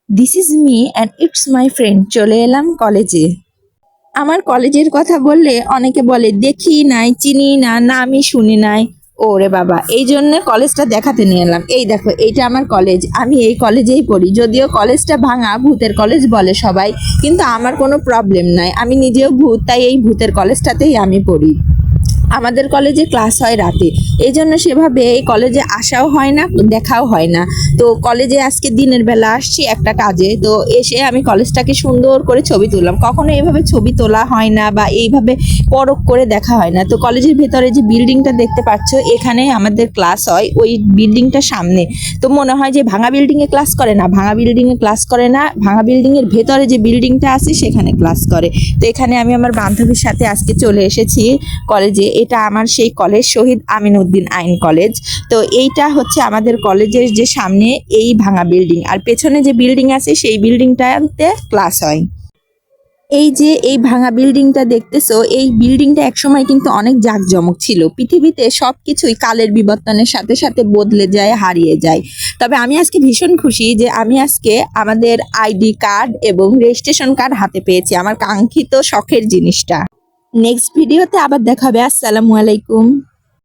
This is me and it's my friend. চলে এলাম কলেজে। আমার কলেজের কথা বললে অনেকে বলে দেখি নাই, চিনি না, নামই শুনি নাই। ওরে বাবা, এই জন্য কলেজটা দেখাতে নিয়ে এলাম। এই দেখো, এইটা আমার কলেজ, আমি এই কলেজেই পড়ি। যদিও কলেজটা ভাঙা, ভূতের কলেজ বলে সবাই, কিন্তু আমার কোনো প্রবলেম নাই। আমি নিজেও ভূত, তাই এই ভূতের কলেজটাতেই আমি পড়ি। আমাদের কলেজে ক্লাস হয় রাতে, এই জন্য সেভাবে এই কলেজে আসাও হয় না, দেখাও হয় না। তো কলেজে আজকে দিনের বেলা আসছি একটা কাজে, তো এসে আমি কলেজটাকে সুন্দর করে ছবি তুললাম। কখনো এইভাবে ছবি তোলা হয় না বা এইভাবে পরখ করে দেখা হয় না। তো কলেজের ভেতরে যে বিল্ডিংটা দেখতে পাচ্ছ, এখানে আমাদের ক্লাস হয় ওই বিল্ডিংটার সামনে। তো মনে হয় যে ভাঙা বিল্ডিংয়ে ক্লাস করে, না ভাঙা বিল্ডিংয়ে ক্লাস করে না, ভাঙা বিল্ডিংয়ের ভেতরে যে বিল্ডিংটা আছে সেখানে ক্লাস করে। তো এখানে আমি আমার বান্ধবীর সাথে আজকে চলে এসেছি কলেজে। এটা আমার সেই কলেজ, শহীদ আমিনউদ্দিন আইন কলেজ। তো এইটা হচ্ছে আমাদের কলেজের যে সামনে এই ভাঙা বিল্ডিং, আর পেছনে যে বিল্ডিং আছে সেই বিল্ডিংটাতে ক্লাস হয়। এই যে এই ভাঙা বিল্ডিংটা দেখতেছো, এই বিল্ডিংটা একসময় কিন্তু অনেক জাঁকজমক ছিল। পৃথিবীতে সবকিছুই কালের বিবর্তনের সাথে সাথে বদলে যায়, হারিয়ে যায়। তবে আমি আজকে ভীষণ খুশি যে আমি আজকে আমাদের আইডি কার্ড এবং রেজিস্ট্রেশন কার্ড হাতে পেয়েছি, আমার কাঙ্ক্ষিত শখের জিনিসটা। নেক্সট ভিডিওতে আবার দেখা হবে। আসসালামু আলাইকুম।